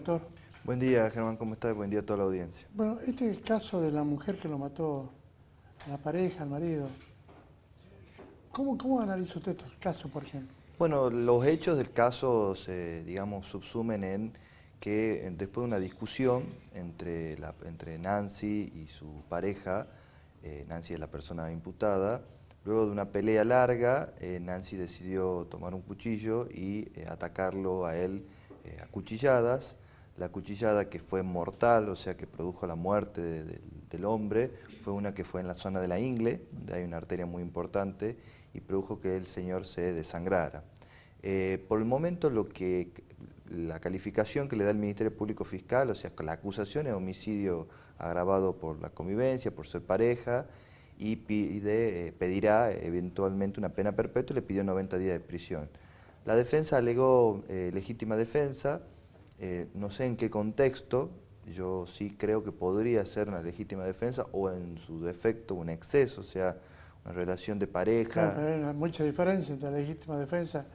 doctor. Buen día, Germán, ¿cómo estás? Buen día a toda la audiencia. Bueno, este caso de la mujer que lo mató a la pareja, al marido, ¿cómo analiza usted estos casos, por ejemplo? Bueno, los hechos del caso se, digamos, subsumen en que después de una discusión entre Nancy y su pareja, Nancy es la persona imputada, luego de una pelea larga, Nancy decidió tomar un cuchillo y atacarlo a él a cuchilladas. La cuchillada que fue mortal, o sea que produjo la muerte del hombre, fue una que fue en la zona de la ingle, donde hay una arteria muy importante, y produjo que el señor se desangrara. Por el momento la calificación que le da el Ministerio Público Fiscal, o sea, la acusación es homicidio agravado por la convivencia, por ser pareja, y pedirá eventualmente una pena perpetua y le pidió 90 días de prisión. La defensa alegó legítima defensa, no sé en qué contexto, yo sí creo que podría ser una legítima defensa o en su defecto un exceso, o sea, una relación de Claro, pareja. pero hay mucha diferencia entre la legítima defensa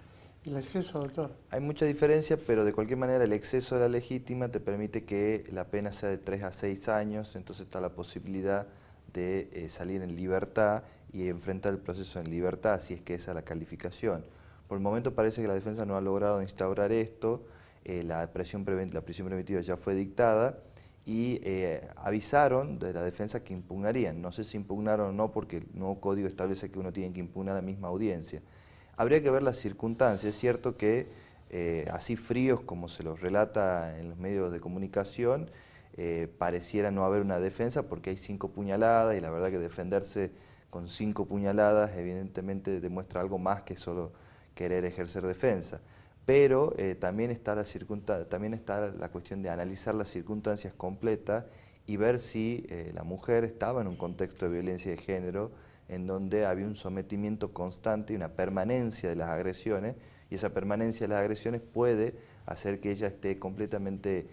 y el exceso, doctor. Hay mucha diferencia, pero de cualquier manera el exceso de la legítima te permite que la pena sea de 3 a 6 años, entonces está la posibilidad de salir en libertad y enfrentar el proceso en libertad, si es que esa es la calificación. Por el momento parece que la defensa no ha logrado instaurar esto, la prisión preventiva ya fue dictada y avisaron de la defensa que impugnarían. No sé si impugnaron o no porque el nuevo código establece que uno tiene que impugnar a la misma audiencia. Habría que ver las circunstancias. Es cierto que así fríos como se los relata en los medios de comunicación, pareciera no haber una defensa porque hay 5 puñaladas y la verdad que defenderse con 5 puñaladas evidentemente demuestra algo más que solo querer ejercer defensa. Pero también está la cuestión de analizar las circunstancias completas y ver si la mujer estaba en un contexto de violencia de género en donde había un sometimiento constante y una permanencia de las agresiones, y esa permanencia de las agresiones puede hacer que ella esté completamente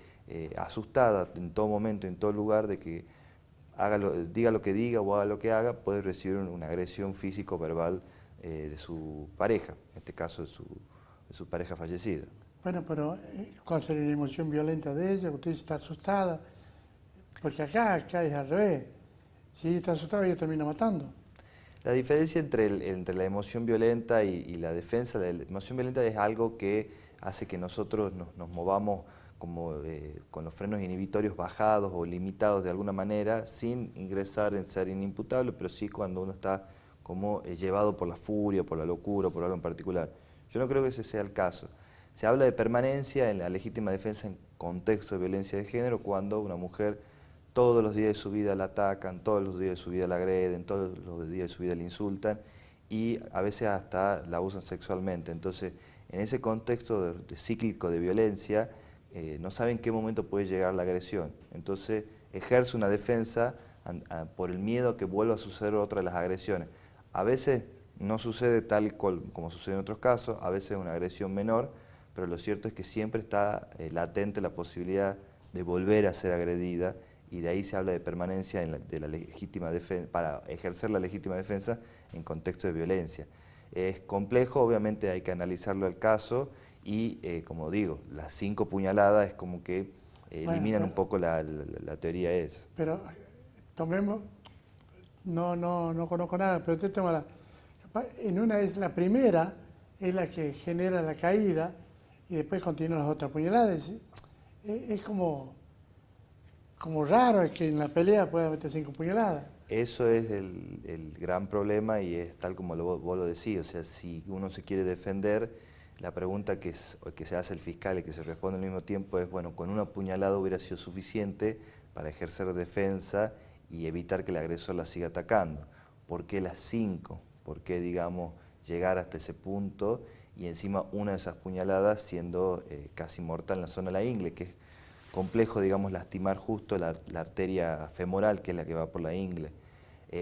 asustada en todo momento, en todo lugar, de que diga lo que diga o haga lo que haga, puede recibir una agresión físico-verbal de su pareja, en este caso de su pareja fallecida. Bueno, pero ¿cuál sería la emoción violenta de ella? Usted está asustada, porque acá es al revés. Si ella está asustada, ella termina matando. La diferencia entre la emoción violenta y la defensa, la emoción violenta es algo que hace que nosotros nos movamos como con los frenos inhibitorios bajados o limitados de alguna manera, sin ingresar en ser inimputable, pero sí cuando uno está como llevado por la furia, por la locura, por algo en particular. Yo no creo que ese sea el caso. Se habla de permanencia en la legítima defensa en contexto de violencia de género cuando una mujer todos los días de su vida la atacan, todos los días de su vida la agreden, todos los días de su vida la insultan y a veces hasta la usan sexualmente. Entonces, en ese contexto de cíclico de violencia, no saben en qué momento puede llegar la agresión. Entonces, ejerce una defensa por el miedo a que vuelva a suceder otra de las agresiones. A veces no sucede tal como sucede en otros casos, a veces es una agresión menor, pero lo cierto es que siempre está latente la posibilidad de volver a ser agredida, y de ahí se habla de permanencia de la legítima defensa, para ejercer la legítima defensa en contexto de violencia. Es complejo, obviamente hay que analizarlo al caso y, como digo, las 5 puñaladas es como que Bueno, eliminan un poco la teoría esa. pero tomemos, no conozco nada, pero usted toma en una es la primera, es la que genera la caída y después continúan las otras puñaladas. Es como raro es que en la pelea pueda meter 5 puñaladas. Eso es el gran problema y es tal como vos lo decís, o sea, si uno se quiere defender, la pregunta que se hace el fiscal y que se responde al mismo tiempo es, bueno, con una puñalada hubiera sido suficiente para ejercer defensa y evitar que el agresor la siga atacando. ¿Por qué las 5? ¿Por qué, digamos, llegar hasta ese punto y encima una de esas puñaladas siendo casi mortal en la zona de la ingle, que es complejo, digamos, lastimar justo la arteria femoral, que es la que va por la ingle.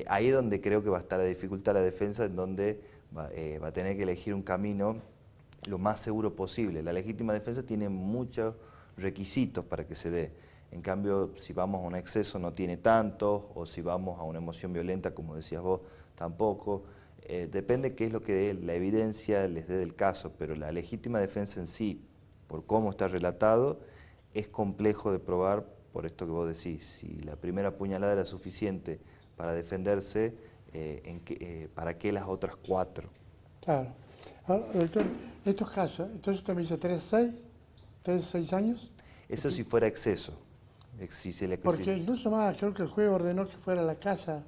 Ahí es donde creo que va a estar la dificultad de la defensa, en donde va a tener que elegir un camino lo más seguro posible. La legítima defensa tiene muchos requisitos para que se dé. En cambio, si vamos a un exceso no tiene tantos, o si vamos a una emoción violenta, como decías vos, tampoco. Depende qué es lo que la evidencia les dé del caso, pero la legítima defensa en sí, por cómo está relatado, es complejo de probar por esto que vos decís. Si la primera puñalada era suficiente para defenderse, ¿para qué las otras 4? Claro. Ahora, doctor, estos casos, entonces usted me dice 3 a 6 años, Eso si fuera exceso. porque incluso más, creo que el juez ordenó que fuera a la casa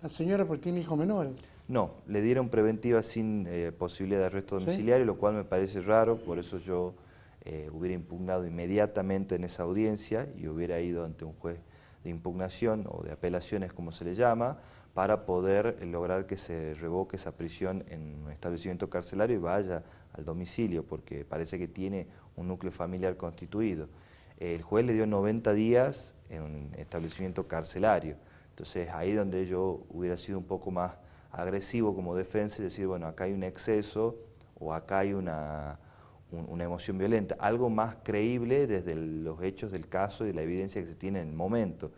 la señora porque tiene hijos menores. No, le dieron preventiva sin posibilidad de arresto ¿Sí? domiciliario, lo cual me parece raro, por eso yo hubiera impugnado inmediatamente en esa audiencia y hubiera ido ante un juez de impugnación o de apelaciones, como se le llama, para poder lograr que se revoque esa prisión en un establecimiento carcelario y vaya al domicilio, porque parece que tiene un núcleo familiar constituido. El juez le dio 90 días en un establecimiento carcelario, entonces ahí donde yo hubiera sido un poco más agresivo como defensa y decir, bueno, acá hay un exceso o acá hay una emoción violenta, algo más creíble desde los hechos del caso y la evidencia que se tiene en el momento,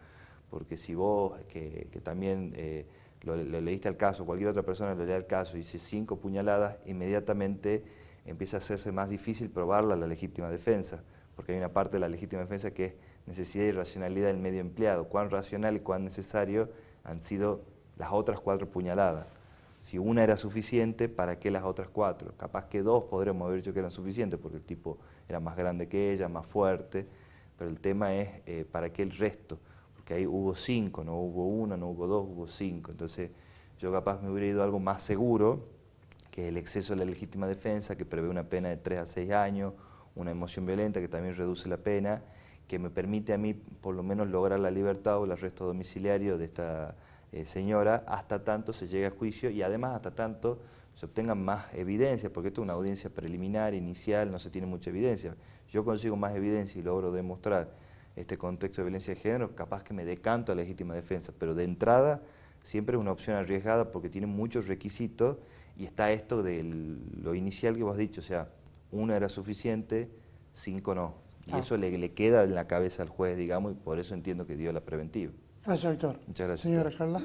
porque si vos, que también lo leíste al caso, cualquier otra persona lo lea el caso y dice 5 puñaladas, inmediatamente empieza a hacerse más difícil probarla la legítima defensa, porque hay una parte de la legítima defensa que es necesidad y racionalidad del medio empleado, cuán racional y cuán necesario han sido las otras 4 puñaladas. Si una era suficiente, ¿para qué las otras 4? Capaz que 2 podríamos haber dicho que eran suficientes, porque el tipo era más grande que ella, más fuerte, pero el tema es ¿para qué el resto? Porque ahí hubo 5, no hubo 1, no hubo 2, hubo 5. Entonces yo capaz me hubiera ido a algo más seguro, que es el exceso de la legítima defensa, que prevé una pena de 3 a 6 años, una emoción violenta que también reduce la pena, que me permite a mí por lo menos lograr la libertad o el arresto domiciliario de esta señora hasta tanto se llegue a juicio y además hasta tanto se obtengan más evidencia, porque esto es una audiencia preliminar, inicial, no se tiene mucha evidencia. Yo consigo más evidencia y logro demostrar este contexto de violencia de género, capaz que me decanto a legítima defensa, pero de entrada siempre es una opción arriesgada porque tiene muchos requisitos y está esto de lo inicial que vos has dicho, o sea, 1 era suficiente, 5 no. Y eso le queda en la cabeza al juez, digamos, y por eso entiendo que dio la preventiva. Gracias, doctor. Muchas gracias. Señora Carla.